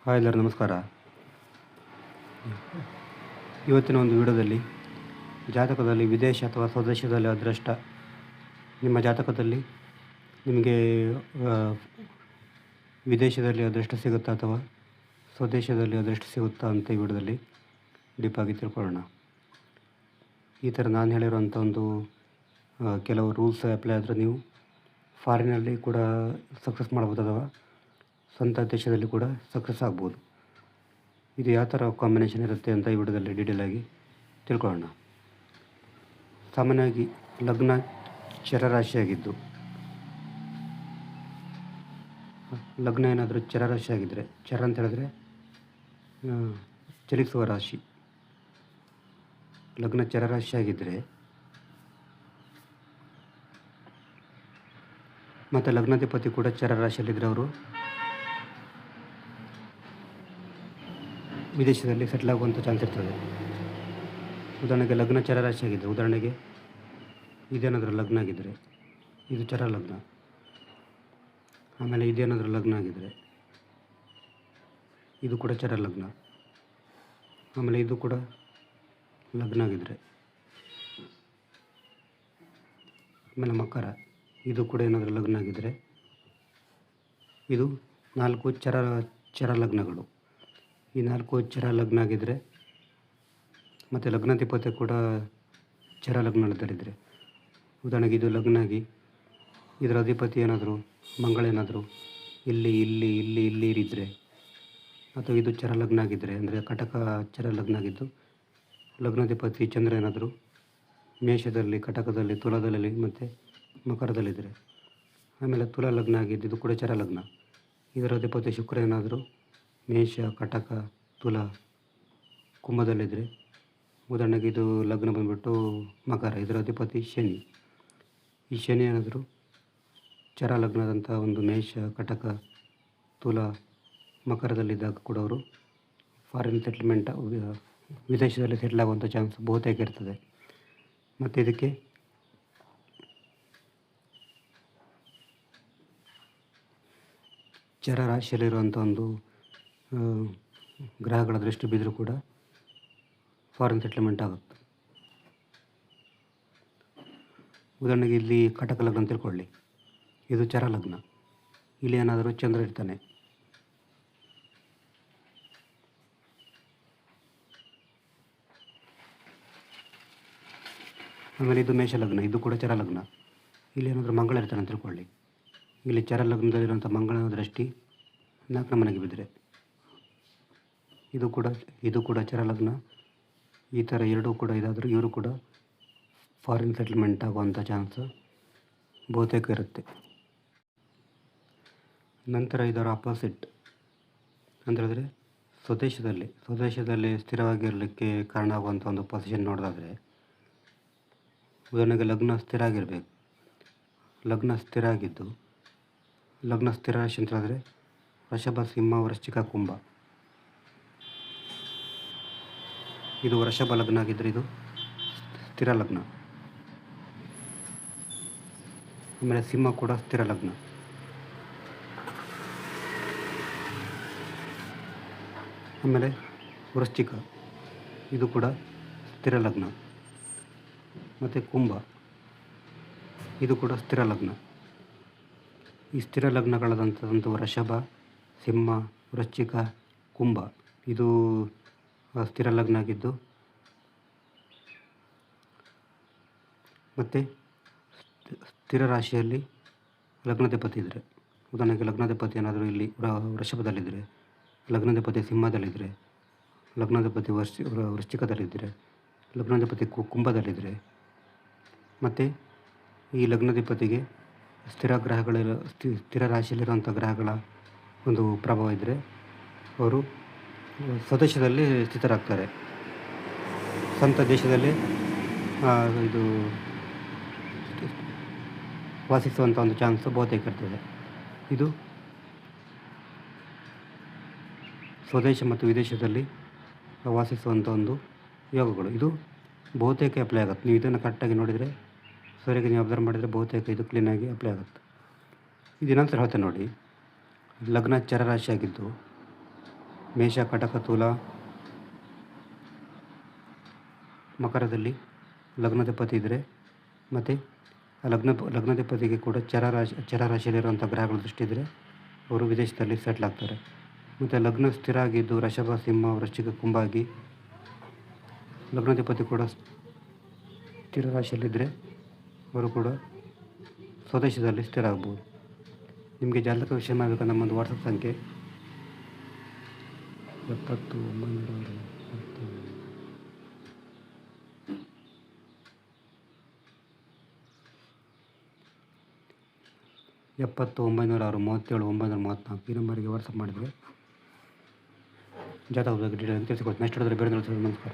Hi ಎಲ್ಲರೂ ನಮಸ್ಕಾರ. ಇವತ್ತಿನ ಒಂದು ವಿಡಿಯೋದಲ್ಲಿ ಜಾತಕದಲ್ಲಿ ವಿದೇಶ ಅಥವಾ ಸ್ವದೇಶದಲ್ಲಿ ಅದೃಷ್ಟ, ನಿಮ್ಮ ಜಾತಕದಲ್ಲಿ ನಿಮಗೆ ವಿದೇಶದಲ್ಲಿ ಅದೃಷ್ಟ ಸಿಗುತ್ತಾ ಅಥವಾ ಸ್ವದೇಶದಲ್ಲಿ ಅದೃಷ್ಟ ಸಿಗುತ್ತಾ ಅಂತ ಈ ವಿಡಿಯೋದಲ್ಲಿ ಡೀಪಾಗಿ ತಿಳ್ಕೊಳ್ಳೋಣ. ಈ ಥರ ನಾನು ಹೇಳಿರೋಂಥ ಒಂದು ಕೆಲವು ರೂಲ್ಸ್ ಅಪ್ಲೈ ಆದರೆ ನೀವು ಫಾರಿನಲ್ಲಿ ಕೂಡ ಸಕ್ಸಸ್ ಮಾಡ್ಬೋದು ಅಥವಾ ಸ್ವಂತ ದೇಶದಲ್ಲಿ ಕೂಡ ಸಕ್ಸಸ್ ಆಗ್ಬೋದು. ಇದು ಯಾವ ಥರ ಕಾಂಬಿನೇಷನ್ ಇರುತ್ತೆ ಅಂತ ಈ ವಿಡಿಯೋದಲ್ಲಿ ಡೀಟೇಲಾಗಿ ತಿಳ್ಕೊಳ್ಳೋಣ. ಸಾಮಾನ್ಯವಾಗಿ ಲಗ್ನ ಚರರಾಶಿಯಾಗಿದ್ದು, ಲಗ್ನ ಏನಾದರೂ ಚರರಾಶಿಯಾಗಿದ್ದರೆ, ಚರ ಅಂತ ಹೇಳಿದ್ರೆ ಚಲಿಸುವ ರಾಶಿ, ಲಗ್ನ ಚರರಾಶಿಯಾಗಿದ್ದರೆ ಮತ್ತು ಲಗ್ನಾಧಿಪತಿ ಕೂಡ ಚರರಾಶಿಯಲ್ಲಿದ್ದರೆ ಅವರು ವಿದೇಶದಲ್ಲಿ ಸೆಟ್ಲ್ ಆಗುವಂಥ ಚಾನ್ಸ್ ಇರ್ತದೆ. ಉದಾಹರಣೆಗೆ ಲಗ್ನ ಚರರಾಶಿಯಾಗಿದ್ದರೆ, ಉದಾಹರಣೆಗೆ ಇದೇನಾದರೂ ಲಗ್ನ ಆಗಿದ್ದರೆ ಇದು ಚರ ಲಗ್ನ, ಆಮೇಲೆ ಇದೇನಾದರೂ ಲಗ್ನ ಆಗಿದ್ದರೆ ಇದು ಕೂಡ ಚರ ಲಗ್ನ, ಆಮೇಲೆ ಇದು ಕೂಡ ಲಗ್ನ ಆಗಿದ್ದರೆ, ಆಮೇಲೆ ಮಕರ ಇದು ಕೂಡ ಏನಾದರೂ ಲಗ್ನ ಆಗಿದ್ದರೆ, ಇದು 4 ಚರ ಲಗ್ನಗಳು. ಈ 4 ಚರ ಲಗ್ನ ಆಗಿದ್ದರೆ ಮತ್ತು ಲಗ್ನಾಧಿಪತಿ ಕೂಡ ಚರ ಲಗ್ನದಲ್ಲಿದ್ದರೆ, ಉದಾಹರಣೆಗೆ ಇದು ಲಗ್ನ ಆಗಿ ಇದರ ಅಧಿಪತಿ ಏನಾದರೂ ಮಂಗಳೇನಾದರೂ ಇಲ್ಲಿ ಇದ್ದರೆ, ಅಥವಾ ಇದು ಚರ ಲಗ್ನ ಆಗಿದ್ದರೆ, ಅಂದರೆ ಕಟಕ ಚರ ಲಗ್ನ ಆಗಿದ್ದು ಲಗ್ನಾಧಿಪತಿ ಚಂದ್ರ ಏನಾದರೂ ಮೇಷದಲ್ಲಿ, ಕಟಕದಲ್ಲಿ, ತುಲಾದಲ್ಲಿ ಮತ್ತು ಮಕರದಲ್ಲಿದ್ದರೆ, ಆಮೇಲೆ ತುಲಾ ಲಗ್ನ ಆಗಿದ್ದು ಇದು ಕೂಡ ಚರ ಲಗ್ನ, ಇದರ ಅಧಿಪತಿ ಶುಕ್ರ ಏನಾದರೂ ಮೇಷ, ಕಟಕ, ತುಲಾ, ಕುಂಭದಲ್ಲಿದ್ದರೆ, ಉದಾಹರಣೆಗೆ ಇದು ಲಗ್ನ ಬಂದುಬಿಟ್ಟು ಮಕರ, ಇದರ ಅಧಿಪತಿ ಶನಿ, ಈ ಶನಿ ಏನಾದರೂ ಚರ ಲಗ್ನದಂಥ ಒಂದು ಮೇಷ, ಕಟಕ, ತುಲಾ, ಮಕರದಲ್ಲಿದ್ದಾಗ ಕೂಡ ಅವರು ಫಾರಿನ್ ಸೆಟ್ಲ್ಮೆಂಟ್, ವಿದೇಶದಲ್ಲಿ ಸೆಟ್ಲ್ ಆಗುವಂಥ ಚಾನ್ಸ್ ಬಹುತೇಕ ಇರ್ತದೆ. ಮತ್ತು ಇದಕ್ಕೆ ಚರ ರಾಶಿಯಲ್ಲಿರುವಂಥ ಒಂದು ಗ್ರಹಗಳ ದೃಷ್ಟಿ ಬಿದ್ದರೂ ಕೂಡ ಫಾರಿನ್ ಸೆಟ್ಲ್ಮೆಂಟ್ ಆಗುತ್ತೆ. ಉದಾಹರಣೆಗೆ ಇಲ್ಲಿ ಕಟಕ ಲಗ್ನ ಅಂತ ತಿಳ್ಕೊಳ್ಳಿ, ಇದು ಚರ ಲಗ್ನ, ಇಲ್ಲಿ ಏನಾದರೂ ಚಂದ್ರ ಇರ್ತಾನೆ, ಆಮೇಲೆ ಇದು ಮೇಷ ಲಗ್ನ, ಇದು ಕೂಡ ಚರ ಲಗ್ನ, ಇಲ್ಲಿ ಏನಾದರೂ ಮಂಗಳ ಇರ್ತಾನೆ ಅಂತ ತಿಳ್ಕೊಳ್ಳಿ, ಇಲ್ಲಿ ಚರ ಲಗ್ನದಲ್ಲಿರುವಂಥ ಮಂಗಳನ ದೃಷ್ಟಿ 4ನೇ ಮನೆಗೆ ಬಿದ್ದರೆ, ಇದು ಕೂಡ ಚರ ಲಗ್ನ, ಈ ಥರ ಎರಡೂ ಕೂಡ ಇದಾದರೂ ಇವರು ಕೂಡ ಫಾರಿನ್ ಸೆಟ್ಲ್ಮೆಂಟ್ ಆಗುವಂಥ ಚಾನ್ಸ್ ಬಹುತೇಕ ಇರುತ್ತೆ. ನಂತರ ಇದರ ಆಪೋಸಿಟ್ ಅಂತ ಹೇಳಿದ್ರೆ ಸ್ವದೇಶದಲ್ಲಿ ಸ್ಥಿರವಾಗಿರಲಿಕ್ಕೆ ಕಾರಣ ಆಗುವಂಥ ಒಂದು ಪೊಸಿಷನ್ ನೋಡೋದಾದರೆ, ಉದಾಹರಣೆಗೆ ಲಗ್ನ ಸ್ಥಿರ ಆಗಿರಬೇಕು, ಲಗ್ನ ಸ್ಥಿರ ಆಗಿದ್ದು, ಲಗ್ನ ಸ್ಥಿರ ರಾಶಿ ಅಂತ ಹೇಳಿದ್ರೆ ವೃಷಭ, ಸಿಂಹ, ವೃಶ್ಚಿಕ, ಕುಂಭ, ಇದು ವೃಷಭ ಲಗ್ನ ಆಗಿದ್ದರೆ ಇದು ಸ್ಥಿರ ಲಗ್ನ, ಆಮೇಲೆ ಸಿಂಹ ಕೂಡ ಸ್ಥಿರ ಲಗ್ನ, ಆಮೇಲೆ ವೃಶ್ಚಿಕ ಇದು ಕೂಡ ಸ್ಥಿರ ಲಗ್ನ, ಮತ್ತು ಕುಂಭ ಇದು ಕೂಡ ಸ್ಥಿರ ಲಗ್ನ. ಈ ಸ್ಥಿರ ಲಗ್ನಗಳಾದಂಥದ್ದು ವೃಷಭ, ಸಿಂಹ, ವೃಶ್ಚಿಕ, ಕುಂಭ ಇದು ಸ್ಥಿರ ಲಗ್ನ ಆಗಿದ್ದು, ಮತ್ತು ಸ್ಥಿರ ರಾಶಿಯಲ್ಲಿ ಲಗ್ನಾಧಿಪತಿ ಇದ್ದರೆ, ಉದಾಹರಣೆಗೆ ಲಗ್ನಾಧಿಪತಿ ಏನಾದರೂ ಇಲ್ಲಿ ವೃಷಭದಲ್ಲಿದ್ದರೆ, ಲಗ್ನಾಧಿಪತಿ ಸಿಂಹದಲ್ಲಿದ್ದರೆ, ಲಗ್ನಾಧಿಪತಿ ವೃಶ್ಚಿಕದಲ್ಲಿದ್ದರೆ, ಲಗ್ನಾಧಿಪತಿ ಕುಂಭದಲ್ಲಿದ್ದರೆ, ಮತ್ತು ಈ ಲಗ್ನಾಧಿಪತಿಗೆ ಸ್ಥಿರ ರಾಶಿಯಲ್ಲಿರುವಂಥ ಗ್ರಹಗಳ ಒಂದು ಪ್ರಭಾವ ಇದ್ದರೆ ಅವರು ಸ್ವದೇಶದಲ್ಲಿ ಸ್ಥಿತರಾಗ್ತಾರೆ, ಸ್ವಂತ ದೇಶದಲ್ಲಿ ಇದು ವಾಸಿಸುವಂಥ ಒಂದು ಚಾನ್ಸ್ ಬಹುತೇಕ ಇರ್ತದೆ. ಇದು ಸ್ವದೇಶ ಮತ್ತು ವಿದೇಶದಲ್ಲಿ ವಾಸಿಸುವಂಥ ಒಂದು ಯೋಗಗಳು, ಇದು ಬಹುತೇಕ ಅಪ್ಲೈ ಆಗುತ್ತೆ. ನೀವು ಇದನ್ನು ಕರೆಕ್ಟಾಗಿ ನೋಡಿದರೆ, ಸರಿಯಾಗಿ ನೀವು ಅಬ್ಸರ್ವ್ ಮಾಡಿದರೆ ಬಹುತೇಕ ಇದು ಕ್ಲೀನಾಗಿ ಅಪ್ಲೈ ಆಗುತ್ತೆ. ಇದು ನಂತರ ಹೇಳ್ತೇನೆ ನೋಡಿ, ಲಗ್ನ ಚರರಾಶಿಯಾಗಿದ್ದು ಮೇಷ, ಕಟಕ, ತುಲಾ, ಮಕರದಲ್ಲಿ ಲಗ್ನಾಧಿಪತಿ ಇದ್ದರೆ ಮತ್ತು ಆ ಲಗ್ನಾಧಿಪತಿಗೆ ಕೂಡ ಚರ ರಾಶಿಯಲ್ಲಿರುವಂಥ ಗ್ರಹಗಳ ದೃಷ್ಟಿ ಇದ್ದರೆ ಅವರು ವಿದೇಶದಲ್ಲಿ ಸೆಟ್ಲ್ ಆಗ್ತಾರೆ. ಮತ್ತು ಲಗ್ನ ಸ್ಥಿರ ಆಗಿದ್ದು ವೃಷಭ, ಸಿಂಹ, ವೃಶ್ಚಿಕ, ಕುಂಭ ಆಗಿ ಲಗ್ನಾಧಿಪತಿ ಕೂಡ ಸ್ಥಿರ ರಾಶಿಯಲ್ಲಿದ್ದರೆ ಅವರು ಕೂಡ ಸ್ವದೇಶದಲ್ಲಿ ಸ್ಥಿರ ಆಗ್ಬೋದು. ನಿಮಗೆ ಜಾತಕ ವಿಷಯ ಮಾಡಬೇಕಂದ್ರೆ ನಮ್ಮೊಂದು ವಾಟ್ಸಪ್ ಸಂಖ್ಯೆ 70 906 37 934 ಈ ನಂಬರಿಗೆ ವಾಟ್ಸಪ್ ಮಾಡಿದರೆ ಜಾತಕದ ಬಗ್ಗೆ ಡೀಟೇಲ್ ತಿಳಿಸಿಕೊಡ್ತೀನಿ. ನೆಕ್ಸ್ಟ್ ಹಿಡಿದ್ರೆ ಬೇರೆ ನಮಸ್ಕಾರ.